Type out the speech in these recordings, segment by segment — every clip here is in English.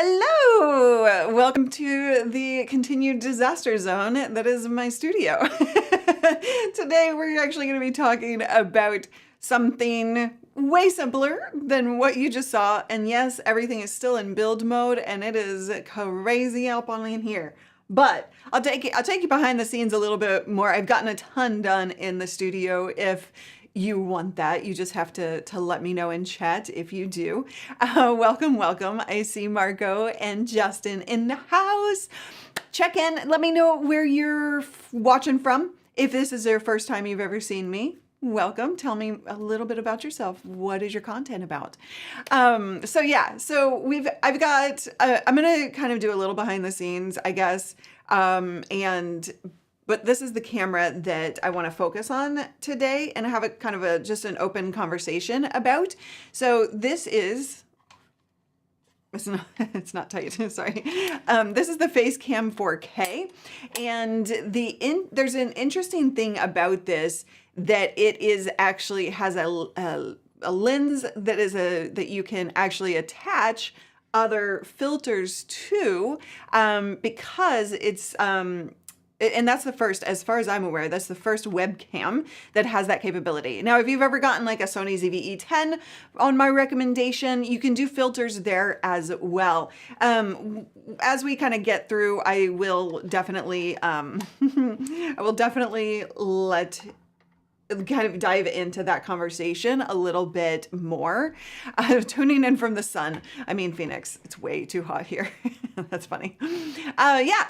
Hello! Welcome to the continued disaster zone that is my studio. Today we're actually going to be talking about something way simpler than what you just saw. And yes, everything is still in build mode and it is crazy up on in here. But I'll take you behind the scenes a little bit more. I've gotten a ton done in the studio. If you want that, you just have to let me know in chat if you do. Welcome. I see Marco and Justin in the house. Check in. Let me know where you're watching from. If this is the first time you've ever seen me, welcome. Tell me a little bit about yourself. What is your content about? I'm gonna kind of do a little behind the scenes, I guess. But this is the camera that I want to focus on today and have a kind of just an open conversation about. So this is, it's not tight, sorry. This is the Facecam 4K, and there's an interesting thing about this, that it is actually has a lens that you can actually attach other filters to, because it's and that's the first, as far as I'm aware, that's the first webcam that has that capability. Now, if you've ever gotten like a Sony ZV-E10 on my recommendation, you can do filters there as well. As we kind of get through, I will definitely kind of dive into that conversation a little bit more. Tuning in from the sun. I mean, Phoenix, it's way too hot here. That's funny.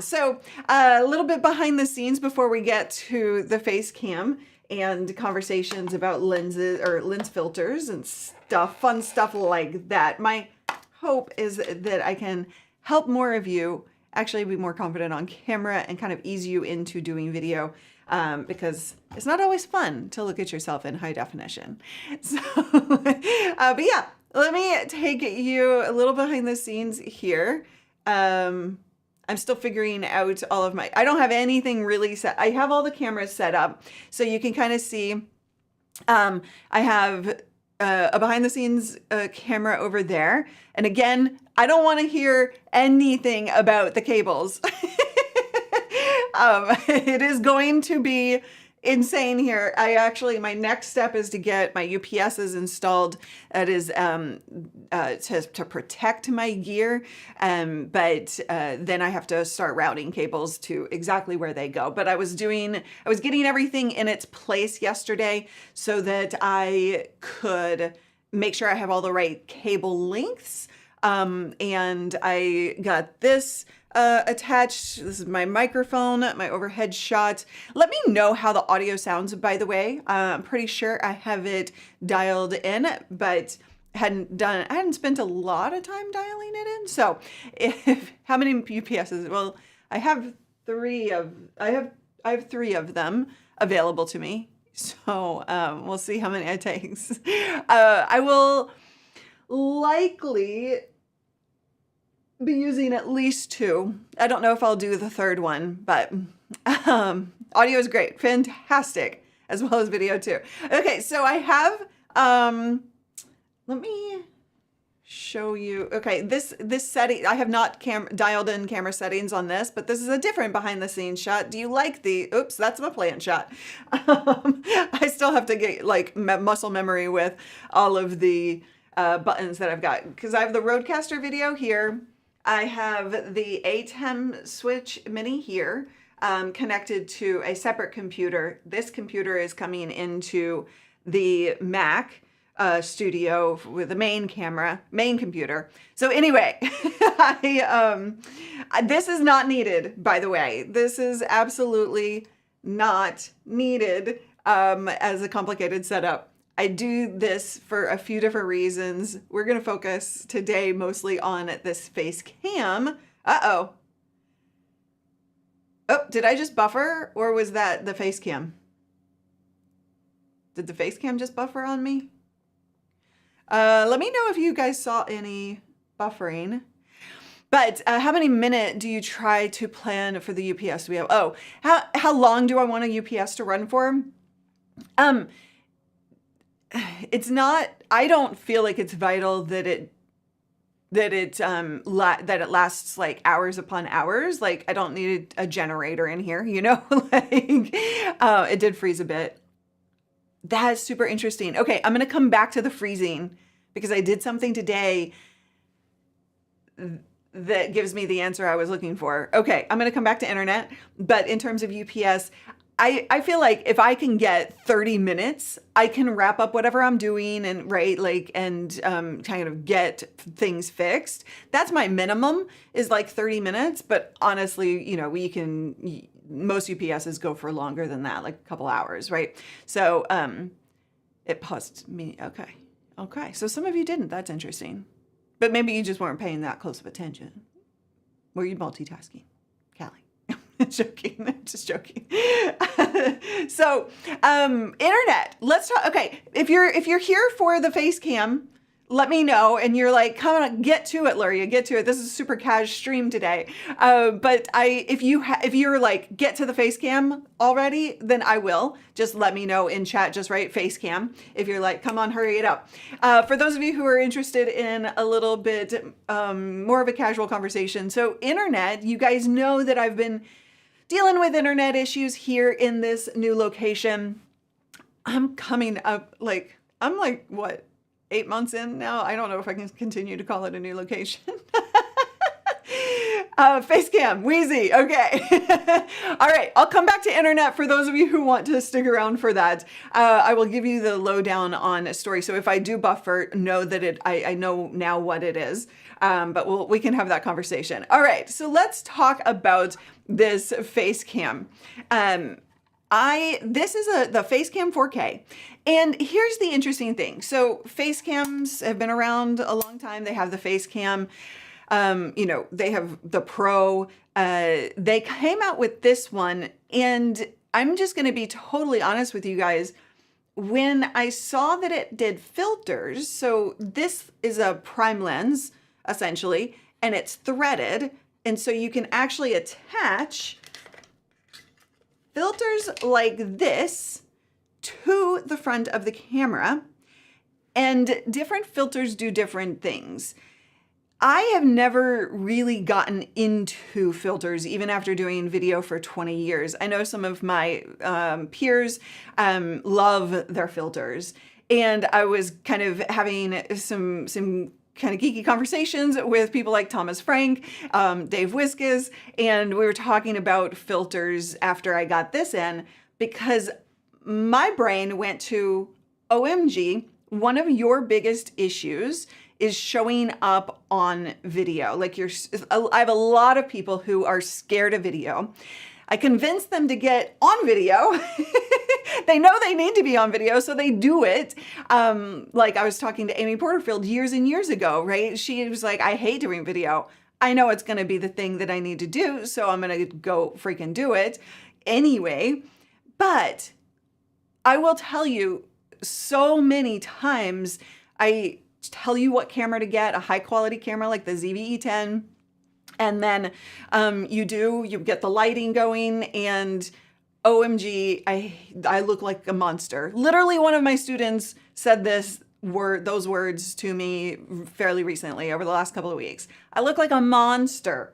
So a little bit behind the scenes before we get to the face cam and conversations about lenses or lens filters and fun stuff like that. My hope is that I can help more of you actually be more confident on camera and kind of ease you into doing video. Because it's not always fun to look at yourself in high definition. So, but yeah, let me take you a little behind the scenes here. I'm still figuring out all of I don't have anything really set. I have all the cameras set up, so you can kind of see, I have a behind the scenes camera over there. And again, I don't want to hear anything about the cables. It is going to be insane here. My next step is to get my UPSs installed. That is to protect my gear. But then I have to start routing cables to exactly where they go. But I was getting everything in its place yesterday so that I could make sure I have all the right cable lengths. And I got this attached. This is my microphone, my overhead shot. Let me know how the audio sounds, by the way. I'm pretty sure I have it dialed in, but I hadn't spent a lot of time dialing it in. So how many UPSs? Well, I have three of them available to me. So we'll see how many it takes. I will likely be using at least two. I don't know if I'll do the third one, but audio is great, fantastic, as well as video too. Okay, so I have, let me show you. Okay, this setting, I have not dialed in camera settings on this, but this is a different behind the scenes shot. Do you like oops, that's my plant shot. I still have to get like muscle memory with all of the buttons that I've got, because I have the Rodecaster video here. I have the Ecamm switch mini here, connected to a separate computer. This computer is coming into the Mac studio with the main computer. So anyway, this is not needed, by the way. This is absolutely not needed as a complicated setup. I do this for a few different reasons. We're going to focus today mostly on this face cam. Uh-oh. Oh, did I just buffer, or was that the face cam? Did the face cam just buffer on me? Let me know if you guys saw any buffering. But how many minutes do you try to plan for the UPS we have? Oh, how long do I want a UPS to run for? It's not, I don't feel like it's vital that it that that it lasts like hours upon hours. Like I don't need a generator in here, you know, like it did freeze a bit. That's super interesting. Okay, I'm going to come back to the freezing because I did something today that gives me the answer I was looking for. Okay, I'm going to come back to internet, but in terms of UPS, I feel like if I can get 30 minutes, I can wrap up whatever I'm doing and kind of get things fixed. That's my minimum, is like 30 minutes. But honestly, you know, most UPSs go for longer than that, like a couple hours, right? So it paused me. Okay. So some of you didn't. That's interesting. But maybe you just weren't paying that close of attention. Were you multitasking, Callie? Joking, just joking. So, internet. Let's talk. Okay, if you're here for the Facecam, let me know. And you're like, come on, get to it, Luria, get to it. This is a super cash stream today. But if you're like, get to the Facecam already, then I will. Just let me know in chat. Just write Facecam. If you're like, come on, hurry it up. For those of you who are interested in a little bit more of a casual conversation, so internet, you guys know that I've been dealing with internet issues here in this new location. I'm coming up I'm like, what, 8 months in now? I don't know if I can continue to call it a new location. Facecam, Wheezy, okay. All right, I'll come back to internet for those of you who want to stick around for that. I will give you the lowdown on a story. So if I do buffer, know that I know now what it is, but we can have that conversation. All right, so let's talk about this Facecam. This is the Facecam 4K. And here's the interesting thing. So Facecams have been around a long time. They have the Facecam, they have the Pro. They came out with this one, and I'm just going to be totally honest with you guys. When I saw that it did filters, so this is a prime lens, essentially, and it's threaded. And so you can actually attach filters like this to the front of the camera, and different filters do different things. I have never really gotten into filters, even after doing video for 20 years. I know some of my peers love their filters, and I was kind of having some kind of geeky conversations with people like Thomas Frank, Dave Wiskus, and we were talking about filters after I got this in, because my brain went to, OMG, one of your biggest issues is showing up on video. Like I have a lot of people who are scared of video. I convinced them to get on video. They know they need to be on video, so they do it. Like I was talking to Amy Porterfield years and years ago, right? She was like, I hate doing video. I know it's gonna be the thing that I need to do, so I'm gonna go freaking do it anyway. But I will tell you, so many times I tell you what camera to get, a high quality camera like the ZV-E10, and then you get the lighting going, and OMG, I look like a monster. Literally, one of my students said those words to me fairly recently, over the last couple of weeks. I look like a monster.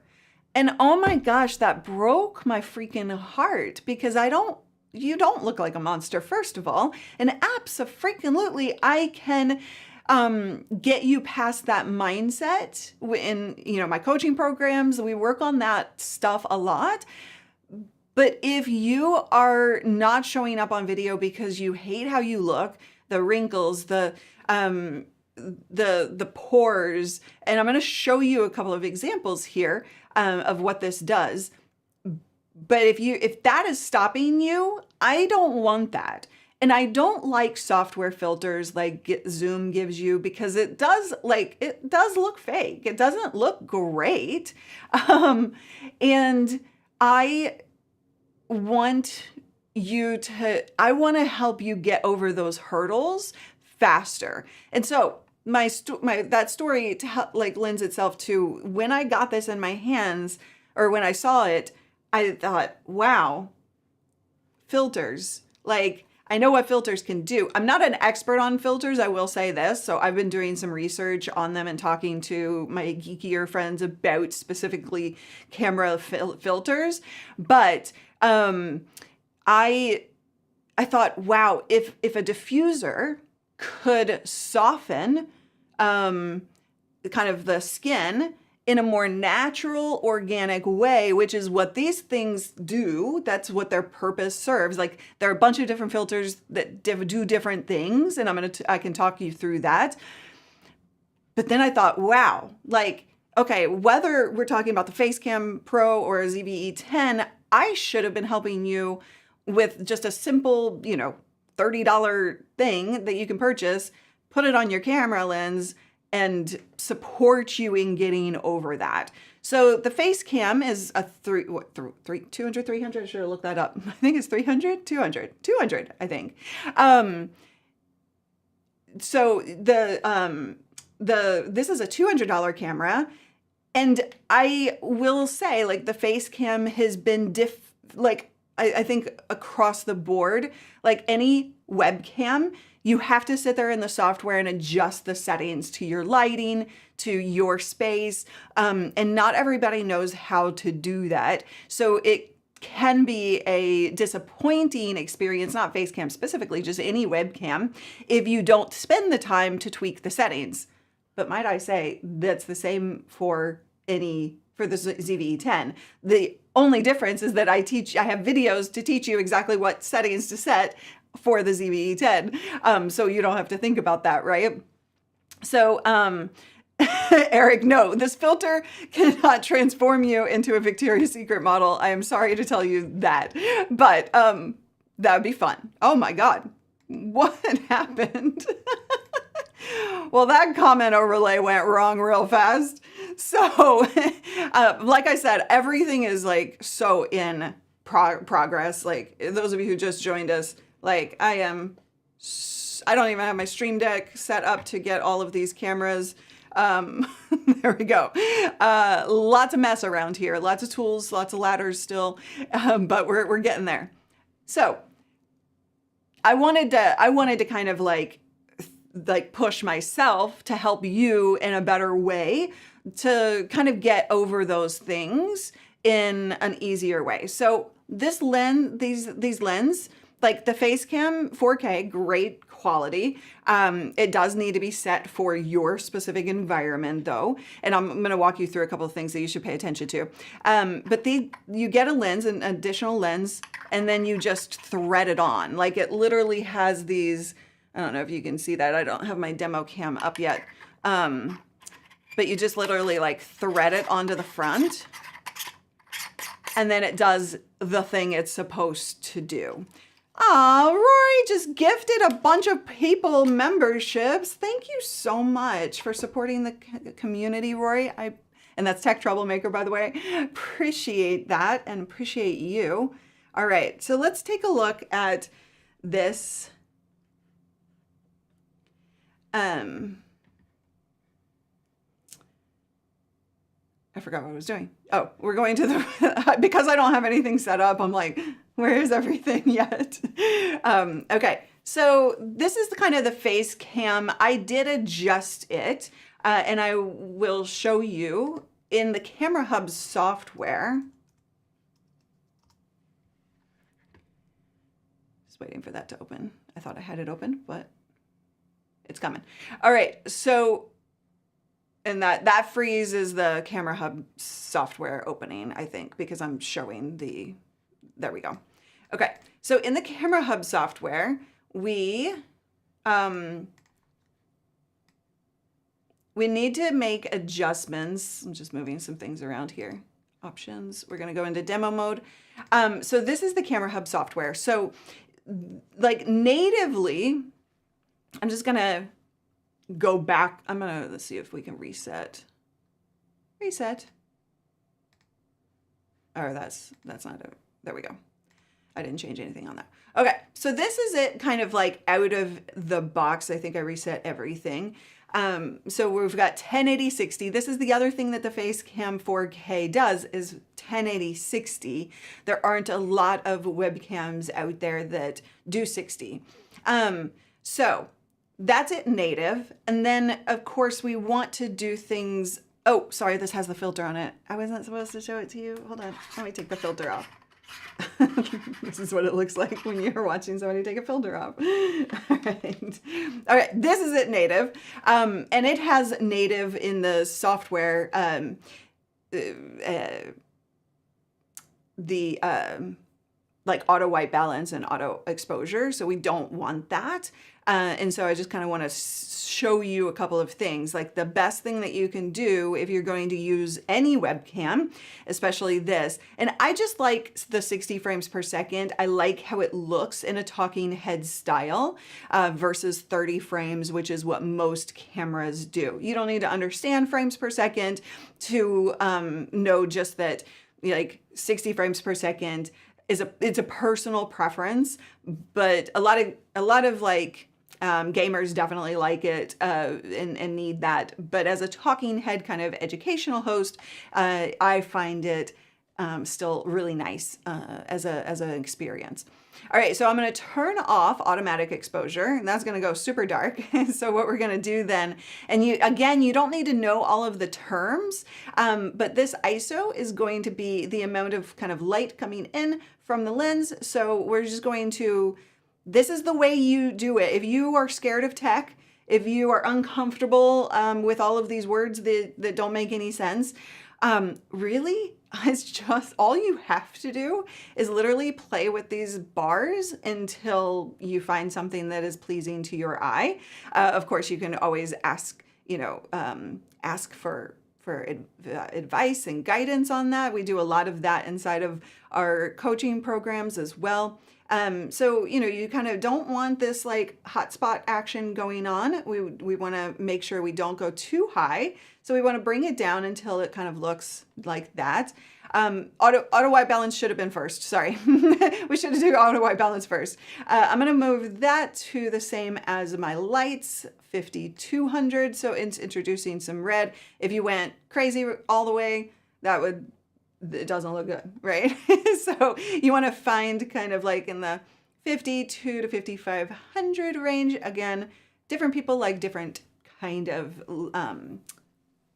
And oh my gosh, that broke my freaking heart, because you don't look like a monster, first of all. And abso-freaking-lutely, I can get you past that mindset. In my coaching programs, we work on that stuff a lot. But if you are not showing up on video because you hate how you look, the wrinkles, the pores, and I'm going to show you a couple of examples here of what this does. But if that is stopping you, I don't want that. And I don't like software filters like Zoom gives you, because it does look fake. It doesn't look great. And I want to help you get over those hurdles faster. And so that story lends itself to when I got this in my hands, or when I saw it, I thought, wow, filters. Like, I know what filters can do. I'm not an expert on filters, I will say this. So I've been doing some research on them and talking to my geekier friends about specifically camera filters. But I thought, wow, if a diffuser could soften kind of the skin in a more natural, organic way, which is what these things do. That's what their purpose serves. Like, there are a bunch of different filters that do different things, and I can talk you through that. But then I thought, wow, like, okay, whether we're talking about the Facecam Pro or a ZV-E10, I should have been helping you with just a simple, $30 thing that you can purchase, put it on your camera lens, and support you in getting over that. So the Facecam is a 200, 300? I should have looked that up. I think it's 300, 200, I think. So this is a $200 camera. And I will say, like, the Facecam has been I think across the board, like any webcam, you have to sit there in the software and adjust the settings to your lighting, to your space, and not everybody knows how to do that. So it can be a disappointing experience, not Facecam specifically, just any webcam, if you don't spend the time to tweak the settings. But might I say, that's the same for the ZV-E10. The only difference is that I have videos to teach you exactly what settings to set for the ZV-E10. So you don't have to think about that, right? So, Eric, no, this filter cannot transform you into a Victoria's Secret model. I am sorry to tell you that, but that would be fun. Oh my God, what happened? Well, that comment overlay went wrong real fast. So, like I said, everything is like so in progress. Like, those of you who just joined us, like, I don't even have my Stream Deck set up to get all of these cameras. There we go. Lots of mess around here, lots of tools, lots of ladders still, but we're getting there. So I wanted to kind of like push myself to help you in a better way to kind of get over those things in an easier way. So this lens, these lens, like the Facecam 4K, great quality. It does need to be set for your specific environment though. And I'm going to walk you through a couple of things that you should pay attention to. But you get a lens, an additional lens, and then you just thread it on. Like, it literally has these, I don't know if you can see that. I don't have my demo cam up yet. But you just literally like thread it onto the front, and then it does the thing it's supposed to do. Rory just gifted a bunch of people memberships. Thank you so much for supporting the community, Rory. And that's Tech Troublemaker, by the way. Appreciate that and appreciate you. All right, so let's take a look at this. I forgot what I was doing. Oh, we're going to the, because I don't have anything set up, I'm like, where is everything yet? Okay, so this is the kind of the Facecam. I did adjust it, and I will show you in the Camera Hub software. Just waiting for that to open. I thought I had it open, but it's coming. All right, so, and that freezes the Camera Hub software opening, I think, because I'm showing there we go. Okay, so in the Camera Hub software, we need to make adjustments. I'm just moving some things around here. Options, we're gonna go into demo mode. So this is the Camera Hub software. So like natively, I'm just gonna go back. Let's see if we can reset. Reset. Oh, that's not it. There we go. I didn't change anything on that. Okay, so this is it kind of like out of the box. I think I reset everything. So we've got 1080 60. This is the other thing that the Facecam 4K does is 1080 60. There aren't a lot of webcams out there that do 60. So that's it native. And then of course we want to do things. Oh, sorry, this has the filter on it. I wasn't supposed to show it to you. Hold on, let me take the filter off. This is what it looks like when you're watching somebody take a filter off. All right, this is it native. And it has native in the software, like auto white balance and auto exposure. So we don't want that. And so I just kind of want to show you a couple of things. Like the best thing that you can do if you're going to use any webcam, especially this. And I just like the 60 frames per second. I like how it looks in a talking head style versus 30 frames, which is what most cameras do. You don't need to understand frames per second to know just that like 60 frames per second it's a personal preference, but a lot of like gamers definitely like it and need that. But as a talking head kind of educational host, I find it still really nice as an experience. All right, so I'm going to turn off automatic exposure, and that's going to go super dark. So what we're going to do then, and you don't need to know all of the terms, but this ISO is going to be the amount of kind of light coming in from the lens. So we're just going to, this is the way you do it. If you are scared of tech, if you are uncomfortable with all of these words that don't make any sense, really, it's just all you have to do is literally play with these bars until you find something that is pleasing to your eye. Of course, you can always ask, ask for advice and guidance on that. We do a lot of that inside of our coaching programs as well. So, you kind of don't want this like hotspot action going on. We want to make sure we don't go too high. So we want to bring it down until it kind of looks like that. Auto white balance should have been first. Sorry. We should have done auto white balance first. I'm going to move that to the same as my lights, 5200. So it's introducing some red. If you went crazy all the way, it doesn't look good, right? So you want to find kind of like in the 52 to 5500 range. Again, different people like different kind of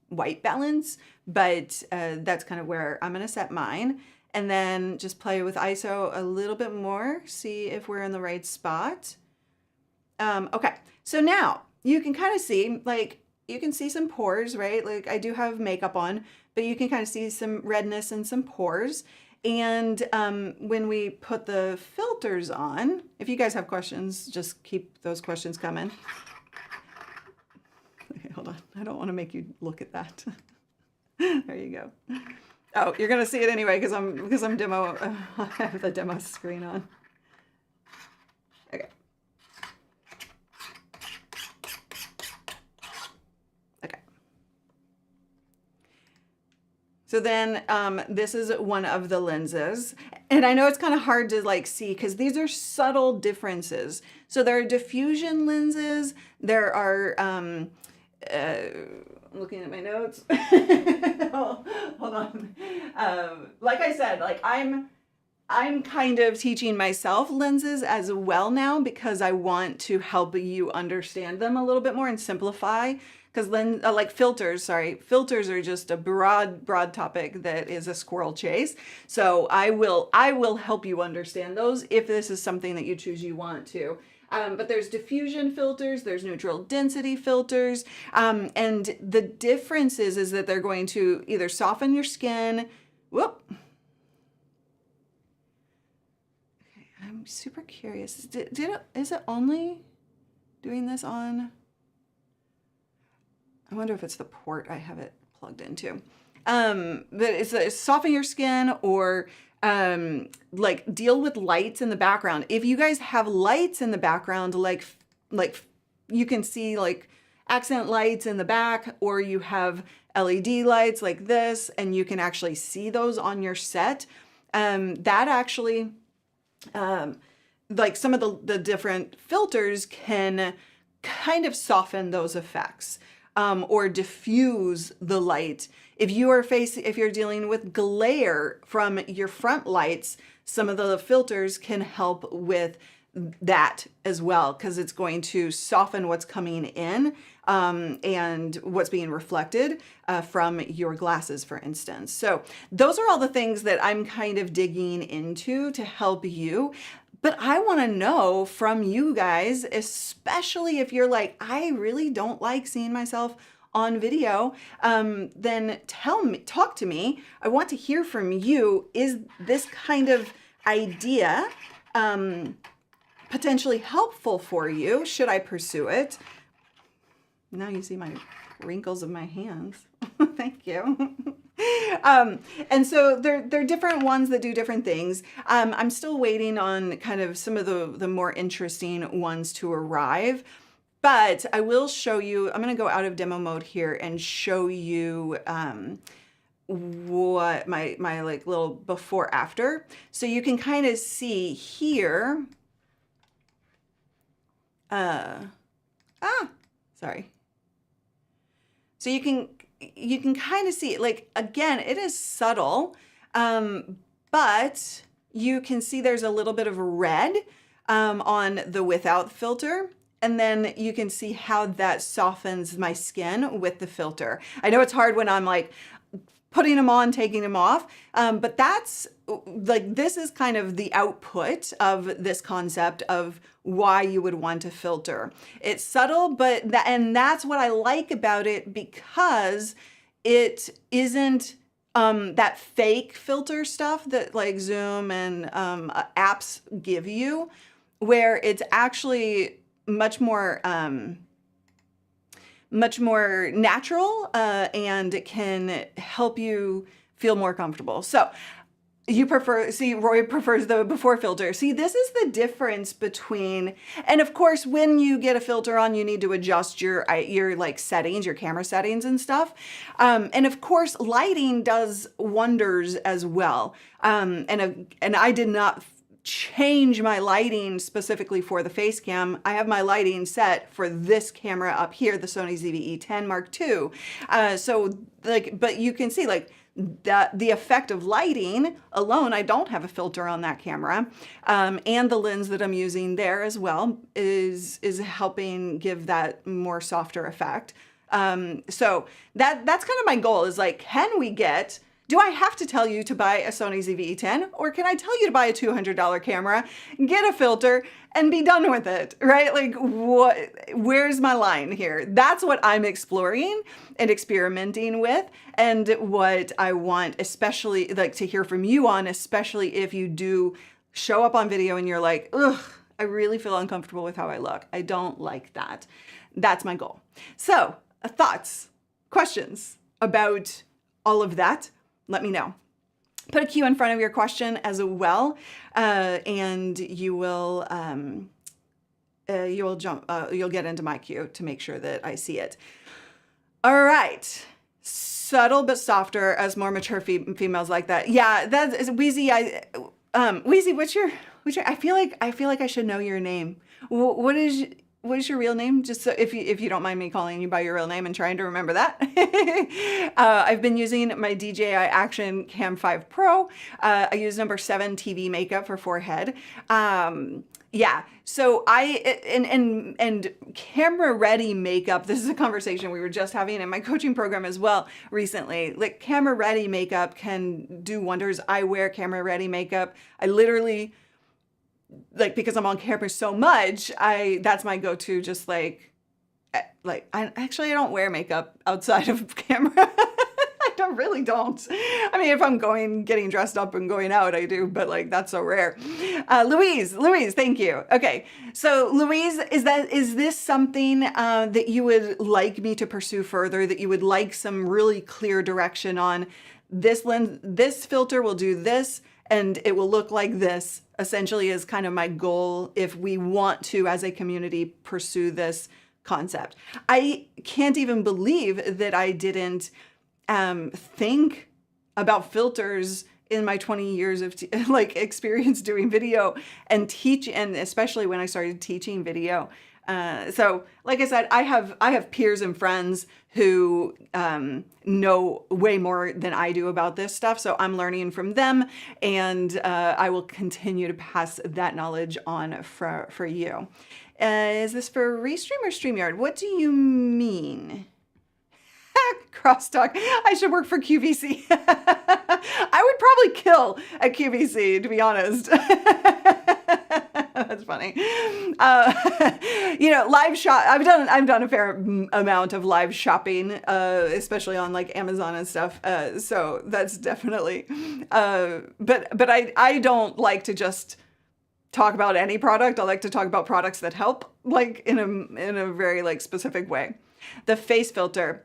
white balance, but that's kind of where I'm going to set mine. And then just play with ISO a little bit more, see if we're in the right spot. Okay, so now you can kind of see, like, you can see some pores, right? Like I do have makeup on, but you can kind of see some redness and some pores. And when we put the filters on, if you guys have questions, just keep those questions coming. Okay, hold on. I don't want to make you look at that. There you go. Oh, you're going to see it anyway because I'm demo. I have the demo screen on. Okay. So then this is one of the lenses. And I know it's kind of hard to like see because these are subtle differences. So there are diffusion lenses. There are, looking at my notes. Hold on. Like I said, like I'm kind of teaching myself lenses as well now because I want to help you understand them a little bit more and simplify. Because like filters are just a broad topic that is a squirrel chase. So I will help you understand those if this is something that you want to. But there's diffusion filters, there's neutral density filters, and the difference is that they're going to either soften your skin. Whoop. Okay, I'm super curious. Is it only doing this on? I wonder if it's the port I have it plugged into. But it's soften your skin or like deal with lights in the background. If you guys have lights in the background, like you can see like accent lights in the back, or you have LED lights like this, and you can actually see those on your set. That actually, like some of the different filters can kind of soften those effects or diffuse the light. If you're dealing with glare from your front lights, some of the filters can help with that as well, because it's going to soften what's coming in and what's being reflected from your glasses, for instance. So those are all the things that I'm kind of digging into to help you. But I want to know from you guys, especially if you're like, I really don't like seeing myself on video, then talk to me. I want to hear from you. Is this kind of idea potentially helpful for you? Should I pursue it? Now you see my wrinkles of my hands. Thank you. And so they're different ones that do different things. I'm still waiting on kind of some of the more interesting ones to arrive, but I will show you. I'm going to go out of demo mode here and show you what my like little before after. So you can kind of see here. Sorry. So you can kind of see it, like, again, it is subtle, but you can see there's a little bit of red on the without filter. And then you can see how that softens my skin with the filter. I know it's hard when I'm like putting them on, taking them off, but that's like, this is kind of the output of this concept of why you would want to filter. It's subtle, but and that's what I like about it, because it isn't that fake filter stuff that like Zoom and apps give you, where it's actually much more natural and it can help you feel more comfortable. So Roy prefers the before filter. See, this is the difference between, and of course, when you get a filter on, you need to adjust your like settings, your camera settings and stuff. And of course, lighting does wonders as well. And I did not change my lighting specifically for the Facecam. I have my lighting set for this camera up here, the Sony ZV-E10 Mark II. So like, but you can see like the effect of lighting alone, I don't have a filter on that camera. And the lens that I'm using there as well is helping give that more softer effect. So that's kind of my goal, is like, do I have to tell you to buy a Sony ZV-E10, or can I tell you to buy a $200 camera, get a filter, and be done with it, right? Like, where's my line here? That's what I'm exploring and experimenting with, and what I want, especially like to hear from you on, especially if you do show up on video and you're like, ugh, I really feel uncomfortable with how I look. I don't like that. That's my goal. So, thoughts, questions about all of that? Let me know. Put a Q in front of your question as well, and you'll get into my queue to make sure that I see it. All right, subtle but softer, as more mature females like that. Yeah, that is Wheezy. Wheezy, what's your? I feel like I should know your name. What is your real name? Just so if you don't mind me calling you by your real name and trying to remember that. I've been using my DJI Action Cam 5 Pro. I use number 7 TV makeup for forehead. Yeah, so and camera ready makeup. This is a conversation we were just having in my coaching program as well recently. Like, camera ready makeup can do wonders. I wear camera ready makeup. I literally, like, because I'm on camera so much, that's my go-to. Just I don't wear makeup outside of camera. I really don't. I mean, if I'm getting dressed up and going out, I do, but like, that's so rare. Louise, thank you. Okay. So Louise, is this something that you would like me to pursue further, that you would like some really clear direction on? This lens, this filter will do this, and it will look like this, essentially, is kind of my goal if we want to, as a community, pursue this concept. I can't even believe that I didn't think about filters in my 20 years of experience doing video and teach, and especially when I started teaching video. So like I said, I have peers and friends who know way more than I do about this stuff. So I'm learning from them, and I will continue to pass that knowledge on for you. Is this for Restream or StreamYard? What do you mean? Crosstalk. I should work for QVC. I would probably kill at QVC, to be honest. That's funny. Live shop. I've done a fair amount of live shopping, especially on like Amazon and stuff. So that's definitely. But I don't like to just talk about any product. I like to talk about products that help, like in a very like specific way. The face filter.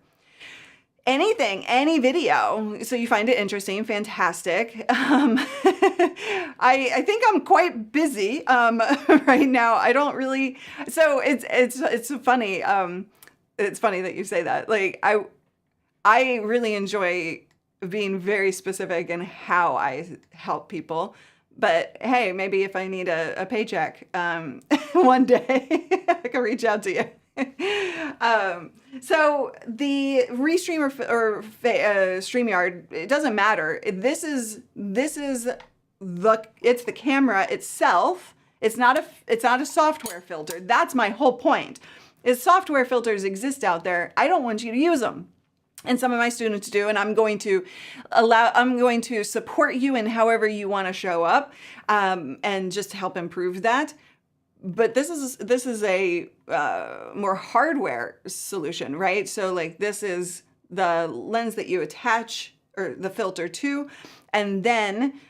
Anything, any video. So you find it interesting, fantastic. I think I'm quite busy right now. I don't really. So it's funny. It's funny that you say that. Like I really enjoy being very specific in how I help people. But hey, maybe if I need a paycheck one day, I can reach out to you. So the Restream or StreamYard, it doesn't matter. This is the camera itself. It's not a software filter. That's my whole point. Is software filters exist out there. I don't want you to use them. And some of my students do, and I'm going to support you in however you want to show up, and just help improve that. But this is a more hardware solution, right? So like this is the lens that you attach or the filter to, and then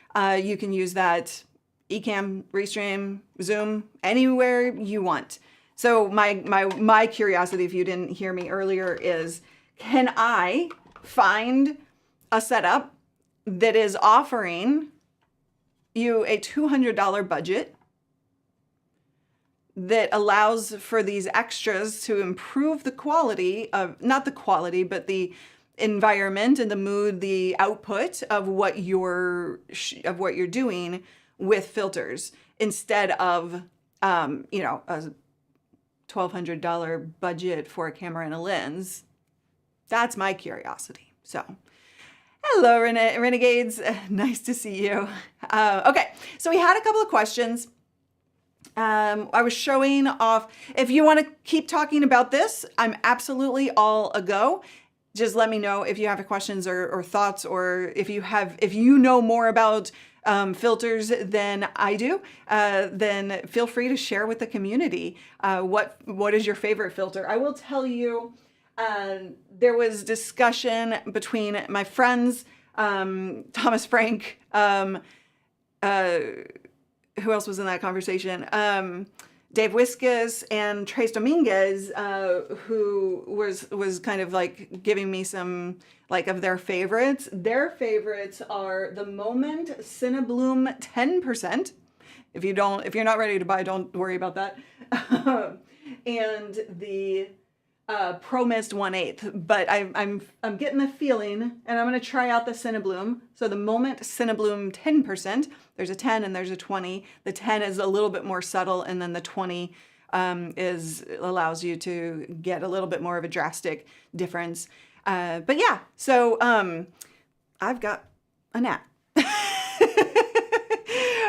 you can use that Ecamm, Restream, Zoom, anywhere you want. So my curiosity, if you didn't hear me earlier, is can I find a setup that is offering you a $200 budget that allows for these extras to improve the quality of, not the quality, but the environment and the mood, the output of what you're doing with filters, instead of a $1,200 budget for a camera and a lens. That's my curiosity. So hello, Renegades. Nice to see you. Okay, so we had a couple of questions. I was showing off. If you want to keep talking about this, I'm absolutely all a go. Just let me know if you have questions or thoughts, or if you know more about filters than I do, then feel free to share with the community. What is your favorite filter? I will tell you, there was discussion between my friends, Thomas Frank, who else was in that conversation? Dave Wiskus and Trace Dominguez, who was kind of like giving me some like of their favorites. Their favorites are the Moment Cinebloom 10%. If you're not ready to buy, don't worry about that. And the Pro Mist 1/8, but I'm getting the feeling, and I'm going to try out the Cinebloom. So the Moment Cinebloom 10%. There's a 10 and there's a 20. The 10 is a little bit more subtle, and then the 20 allows you to get a little bit more of a drastic difference. But yeah, so I've got a nap.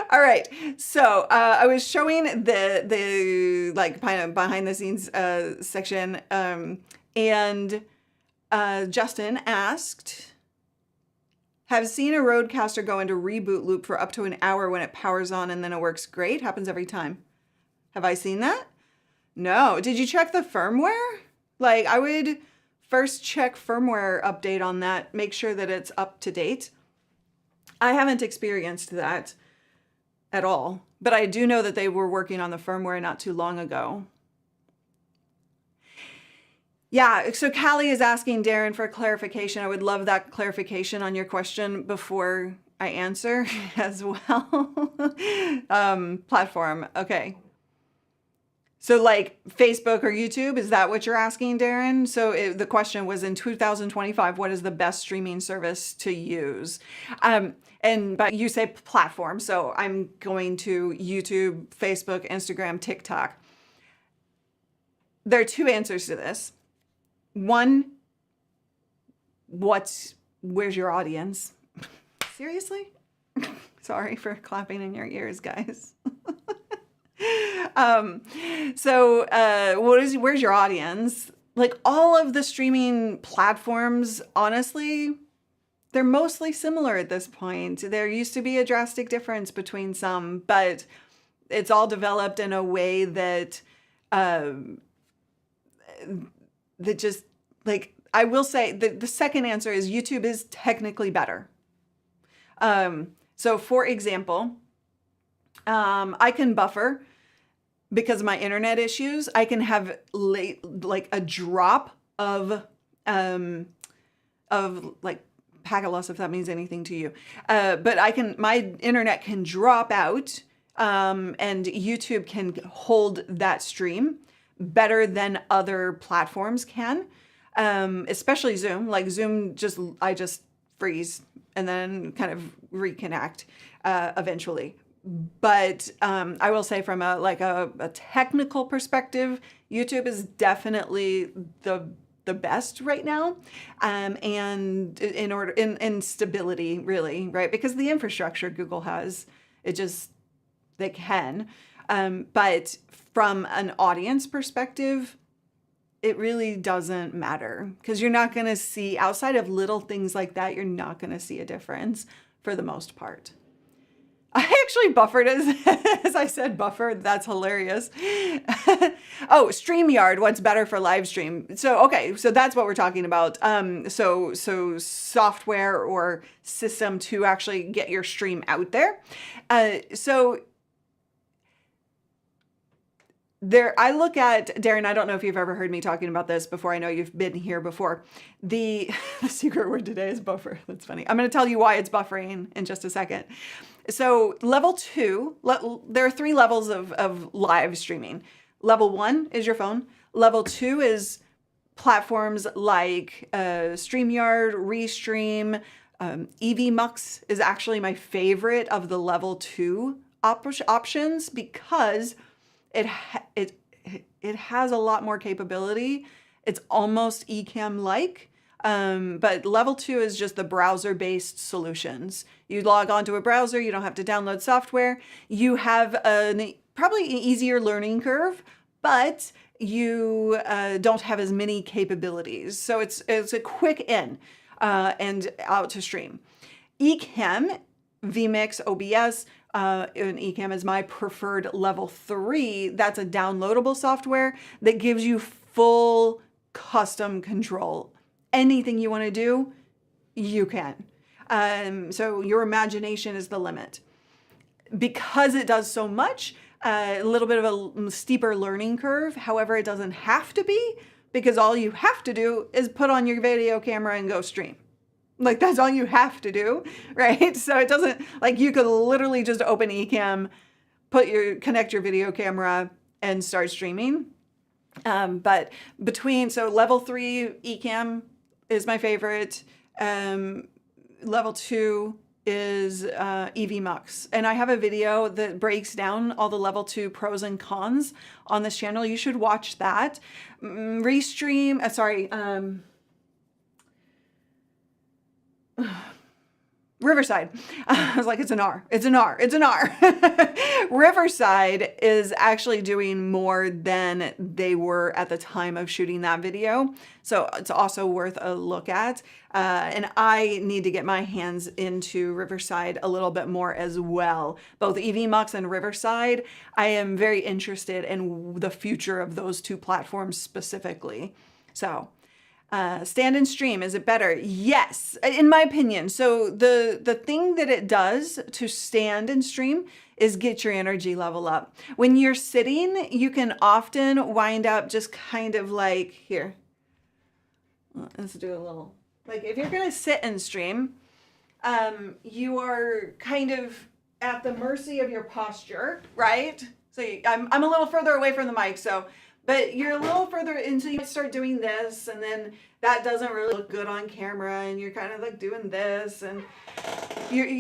All right, so I was showing the like kind of behind the scenes section, and Justin asked, have seen a Rodecaster go into reboot loop for up to an hour when it powers on and then it works great. Happens every time. Have I seen that? No. Did you check the firmware? Like, I would first check firmware update on that, make sure that it's up to date. I haven't experienced that at all, but I do know that they were working on the firmware not too long ago. Yeah, so Callie is asking Darren for clarification. I would love that clarification on your question before I answer as well. Platform, okay. So like Facebook or YouTube, is that what you're asking, Darren? So the question was, in 2025, what is the best streaming service to use? But you say platform, so I'm going to YouTube, Facebook, Instagram, TikTok. there are two answers to this. One, where's your audience? Seriously? Sorry for clapping in your ears, guys. Where's your audience? Like, all of the streaming platforms, honestly, they're mostly similar at this point. There used to be a drastic difference between some, but it's all developed in a way that just, like, I will say the second answer is YouTube is technically better. So for example, I can buffer because of my internet issues. I can have like a drop of like packet loss, if that means anything to you. But my internet can drop out, and YouTube can hold that stream better than other platforms can. Especially Zoom. Like Zoom, I just freeze and then kind of reconnect eventually. But I will say from a technical perspective, YouTube is definitely the best right now, and in stability, really, right? Because the infrastructure Google has, they can. But from an audience perspective, it really doesn't matter, because you're not going to see, outside of little things like that, you're not going to see a difference for the most part. I actually buffered as I said buffered. That's hilarious. Oh, StreamYard, what's better for live stream? So that's what we're talking about. So software or system to actually get your stream out there. I look at, Darren, I don't know if you've ever heard me talking about this before. I know you've been here before. The secret word today is buffer. That's funny. I'm going to tell you why it's buffering in just a second. So level 2, there are 3 levels of live streaming. Level 1 is your phone. Level 2 is platforms like StreamYard, Restream. evmux is actually my favorite of the level 2 options, because it has a lot more capability. It's almost Ecamm-like, but level 2 is just the browser-based solutions. You log onto a browser, you don't have to download software. You have probably an easier learning curve, but you don't have as many capabilities. So it's a quick in and out to stream. Ecamm, vMix, OBS, and Ecamm is my preferred level 3. That's a downloadable software that gives you full custom control. Anything you want to do, you can. So your imagination is the limit. Because it does so much, a little bit of a steeper learning curve. However, it doesn't have to be, because all you have to do is put on your video camera and go stream. Like, that's all you have to do, right? So it doesn't, like, you could literally just open Ecamm, connect your video camera and start streaming. But so level 3 Ecamm is my favorite. Level 2 is evmux. And I have a video that breaks down all the level 2 pros and cons on this channel. You should watch that. Restream, Riverside. I was like, it's an R. Riverside is actually doing more than they were at the time of shooting that video. So it's also worth a look at. And I need to get my hands into Riverside a little bit more as well. Both evmux and Riverside, I am very interested in the future of those 2 platforms specifically. So stand and stream, is it better? Yes, in my opinion. So the thing that it does to stand and stream is get your energy level up. When you're sitting, you can often wind up just kind of like, here, let's do a little, like, if you're going to sit and stream, you are kind of at the mercy of your posture, right? So I'm a little further away from the mic, but you're a little further until you start doing this, and then that doesn't really look good on camera, and you're kind of like doing this, and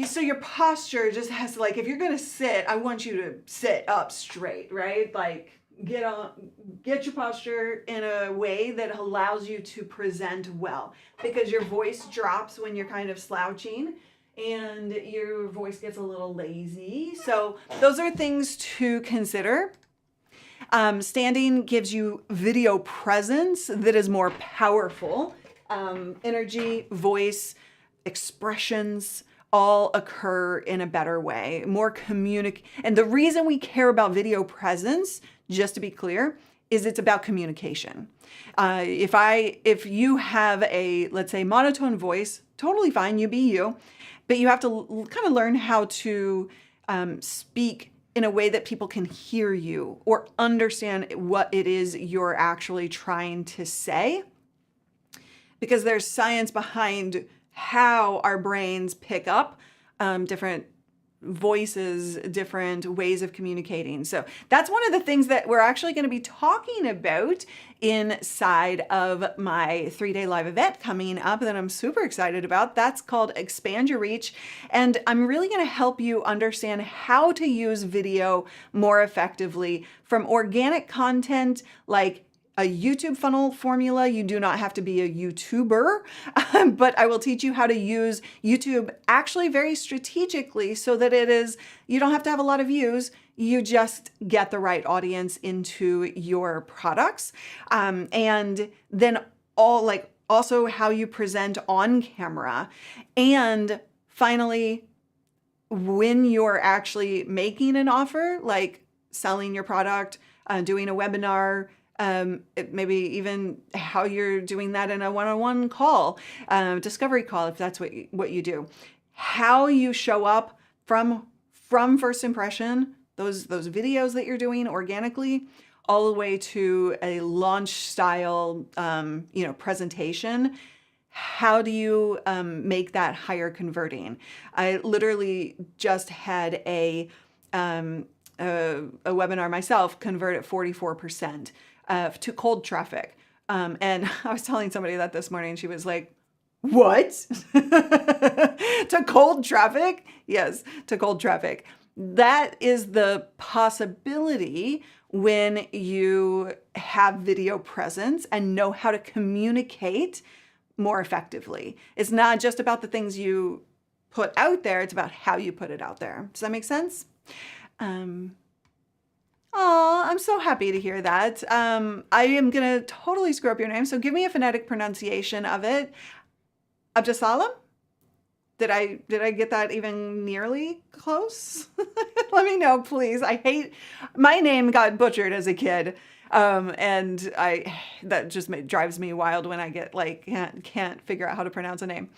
so your posture just has to, like, if you're gonna sit, I want you to sit up straight, right? Like, get your posture in a way that allows you to present well, because your voice drops when you're kind of slouching and your voice gets a little lazy. So those are things to consider. Standing gives you video presence that is more powerful. Energy, voice, expressions all occur in a better way, more and the reason we care about video presence, just to be clear, is it's about communication. If you have a, let's say, monotone voice, totally fine, you be you, but you have to kind of learn how to speak in a way that people can hear you or understand what it is you're actually trying to say. Because there's science behind how our brains pick up different voices, different ways of communicating. So that's one of the things that we're actually going to be talking about inside of my 3-day live event coming up that I'm super excited about. That's called Expand Your Reach. And I'm really going to help you understand how to use video more effectively, from organic content like a YouTube funnel formula. You do not have to be a YouTuber, but I will teach you how to use YouTube actually very strategically so that you don't have to have a lot of views. You just get the right audience into your products. And then also how you present on camera. And finally, when you're actually making an offer, like selling your product, doing a webinar, maybe even how you're doing that in a one-on-one call, discovery call, if that's what you do. How you show up from first impression, those videos that you're doing organically, all the way to a launch style, presentation. How do you make that higher converting? I literally just had a webinar myself convert at 44%. To cold traffic. And I was telling somebody that this morning, and she was like, what? To cold traffic? Yes, to cold traffic. That is the possibility when you have video presence and know how to communicate more effectively. It's not just about the things you put out there, it's about how you put it out there. Does that make sense? Oh, I'm so happy to hear that. I am going to totally screw up your name, so give me a phonetic pronunciation of it. Abdusalam? Did I get that even nearly close? Let me know, please. My name got butchered as a kid. And that just drives me wild when I get can't figure out how to pronounce a name.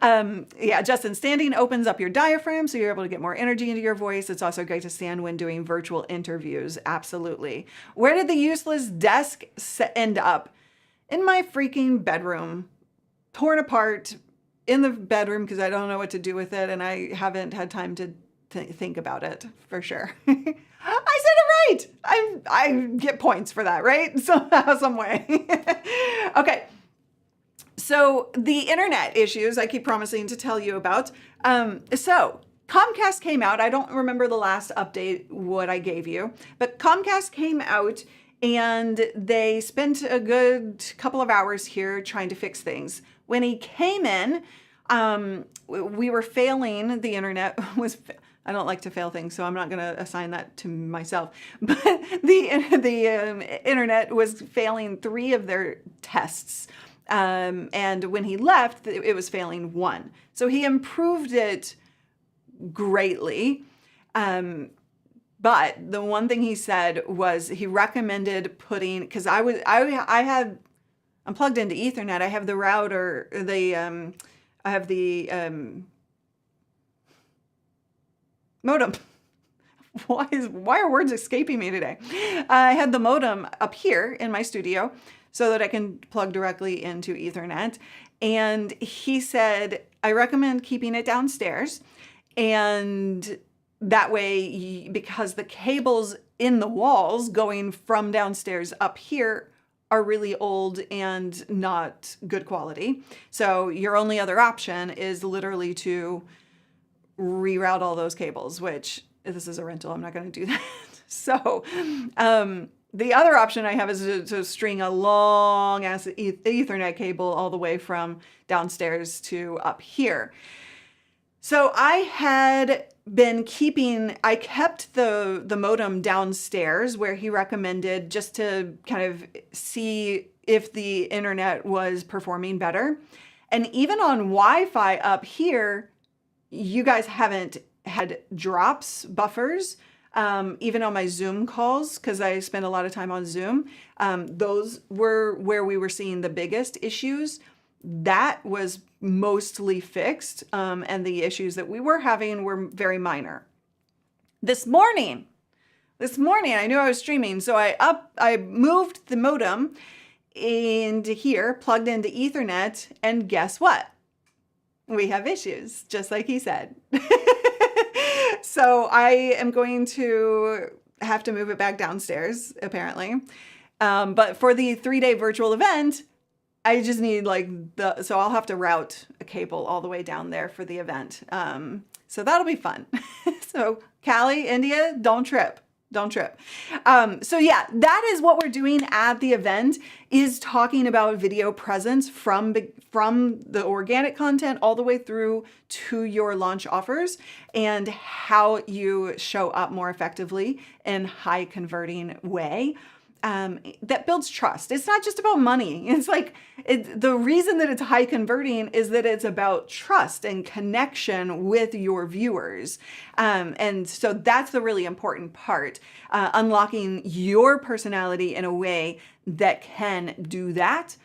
Yeah, Justin, standing opens up your diaphragm so you're able to get more energy into your voice. It's also great to stand when doing virtual interviews. Absolutely. Where did the useless desk end up? In my freaking bedroom, torn apart in the bedroom because I don't know what to do with it, and I haven't had time to think about it for sure. I said it right. I get points for that, right? Somehow, some way. Okay. So the internet issues I keep promising to tell you about. So Comcast came out. I don't remember the last update what I gave you, but Comcast came out and they spent a good couple of hours here trying to fix things. When he came in, we were failing. The internet was. I don't like to fail things, so I'm not going to assign that to myself. But the internet was failing 3 of their tests. And when he left, it was failing 1. So he improved it greatly. But the one thing he said was he recommended putting, because I'm plugged into Ethernet. I have the router, I have the modem. Why are words escaping me today? I had the modem up here in my studio so that I can plug directly into Ethernet. And he said, I recommend keeping it downstairs. And that way, because the cables in the walls going from downstairs up here are really old and not good quality. So your only other option is literally to reroute all those cables, which this is a rental. I'm not going to do that. So the other option I have is to string a long ass Ethernet cable all the way from downstairs to up here. So I kept the modem downstairs where he recommended, just to kind of see if the internet was performing better. And even on Wi-Fi up here, you guys haven't had drops, buffers. Even on my Zoom calls, because I spend a lot of time on Zoom, those were where we were seeing the biggest issues. That was mostly fixed, and the issues that we were having were very minor. This morning, I knew I was streaming, so I moved the modem into here, plugged into Ethernet, and guess what? We have issues, just like he said. So I am going to have to move it back downstairs, apparently. But for the 3-day virtual event, I just need so I'll have to route a cable all the way down there for the event. So that'll be fun. So Cali, India, don't trip. Don't trip. So yeah, that is what we're doing at the event, is talking about video presence from the organic content all the way through to your launch offers, and how you show up more effectively in high converting way. That builds trust. It's not just about money. It's like, the reason that it's high converting is that it's about trust and connection with your viewers. And so that's the really important part, unlocking your personality in a way that can do that.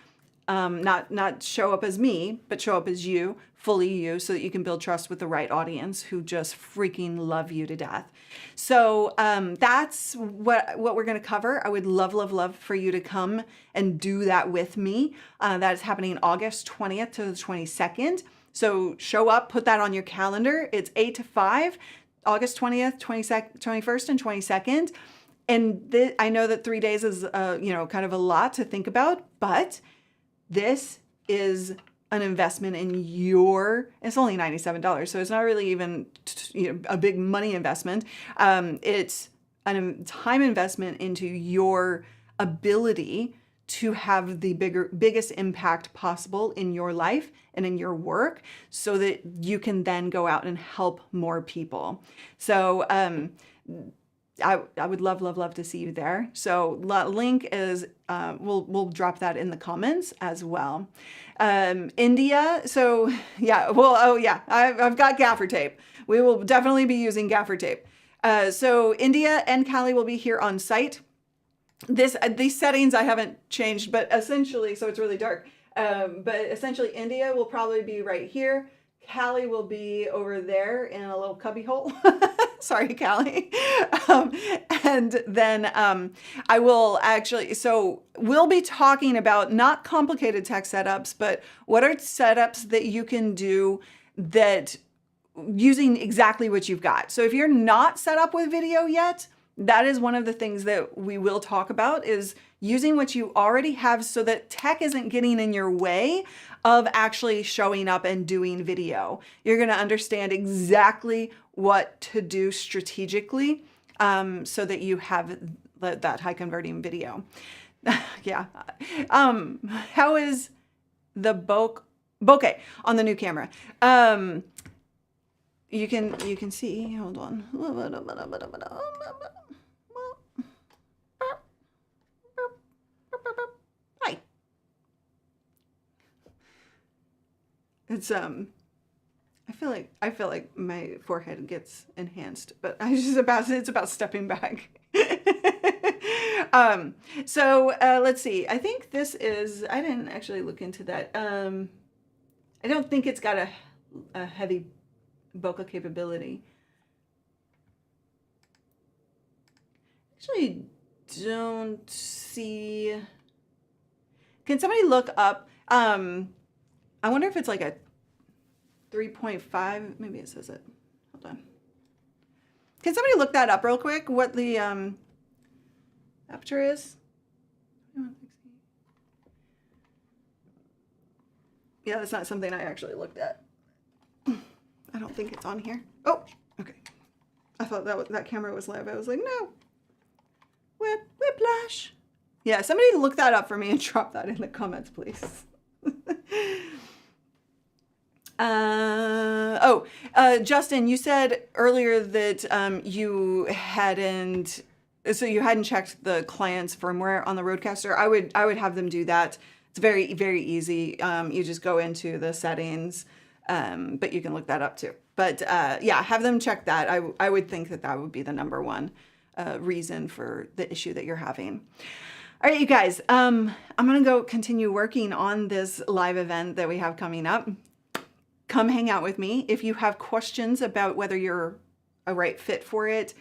Not show up as me, but show up as you, fully you, so that you can build trust with the right audience who just freaking love you to death. So that's what we're going to cover. I would love for you to come and do that with me. That is happening August 20th to the 22nd. So show up, put that on your calendar. It's 8 to 5, August 20th, 21st, and 22nd. And I know that 3 days is kind of a lot to think about, but this is an investment in it's only $97, so it's not really even a big money investment. It's a time investment into your ability to have the biggest impact possible in your life and in your work, so that you can then go out and help more people. So I would love to see you there. So link is, we'll drop that in the comments as well. India. So yeah, I've got gaffer tape. We will definitely be using gaffer tape. So India and Cali will be here on site. These settings I haven't changed, but essentially, so it's really dark. But essentially India will probably be right here. Cali will be over there in a little cubby hole. Sorry, Cali. And then I will actually, so we'll be talking about not complicated tech setups, but what are setups that you can do that using exactly what you've got. So if you're not set up with video yet, that is one of the things that we will talk about, is using what you already have so that tech isn't getting in your way of actually showing up and doing video. You're going to understand exactly what to do strategically, so that you have that high converting video. Yeah. How is the bokeh on the new camera? You can see, hold on. Hi. It's I feel like my forehead gets enhanced, but it's about stepping back. So let's see. I think this is, I didn't actually look into that. I don't think it's got a heavy bokeh capability. Actually don't see. Can somebody look up, I wonder if it's like a 3.5, maybe it says it. Hold on. Can somebody look that up real quick, what the aperture is? Yeah, that's not something I actually looked at. I don't think it's on here. Oh, okay. I thought that camera was live. I was like, no. Whiplash. flash? Yeah, somebody look that up for me and drop that in the comments, please. Justin, you said earlier that you hadn't checked the client's firmware on the Rodecaster. I would have them do that. It's very, very easy. You just go into the settings, but you can look that up too. But yeah, have them check that. I would think that would be the number one reason for the issue that you're having. All right, you guys, I'm gonna go continue working on this live event that we have coming up. Come hang out with me. If you have questions about whether you're a right fit for it,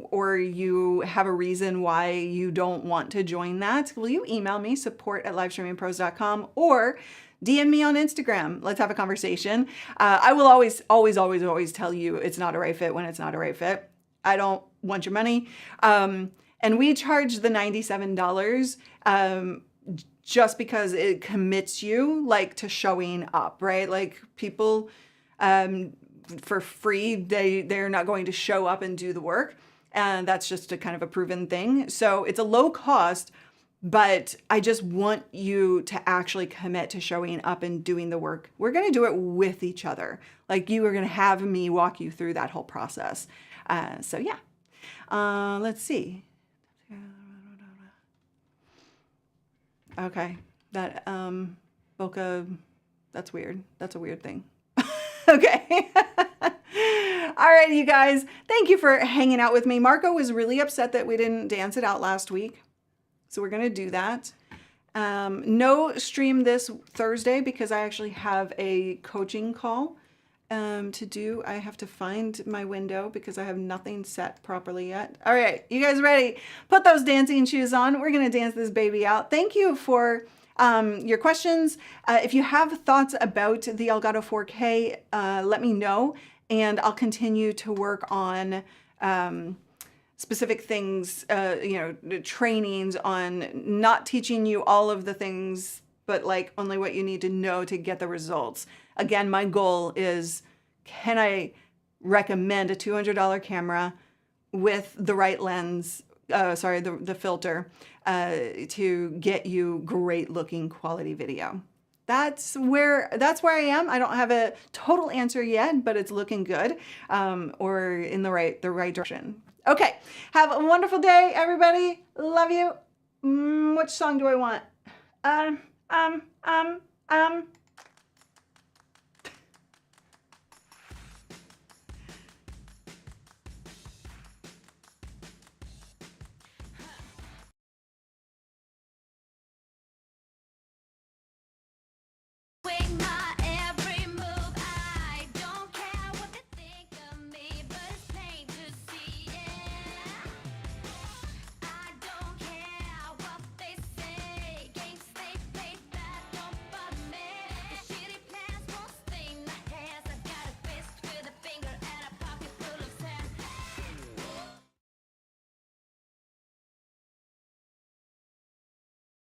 or you have a reason why you don't want to join that, will you email me, support@livestreamingpros.com, or DM me on Instagram. Let's have a conversation. I will always tell you it's not a right fit when it's not a right fit. I don't want your money. And we charge the $97 just because it commits you like to showing up, right? Like people for free, they're not going to show up and do the work. And that's just a kind of a proven thing. So it's a low cost, but I just want you to actually commit to showing up and doing the work. We're going to do it with each other. Like you are going to have me walk you through that whole process. So yeah, let's see. Okay, that Boca, that's weird. That's a weird thing. Okay. All right, you guys, thank you for hanging out with me. Marco was really upset that we didn't dance it out last week. So we're going to do that. No stream this Thursday because I actually have a coaching call to do. I have to find my window because I have nothing set properly yet. All right, you guys ready? Put those dancing shoes on. We're going to dance this baby out. Thank you for your questions. If you have thoughts about the Elgato 4K, let me know, and I'll continue to work on specific things, trainings on not teaching you all of the things, but like only what you need to know to get the results. Again, my goal is, can I recommend a $200 camera with the right lens, the filter, to get you great looking quality video. That's where I am. I don't have a total answer yet, but it's looking good, or in the right direction. Okay, have a wonderful day, everybody. Love you. Which song do I want?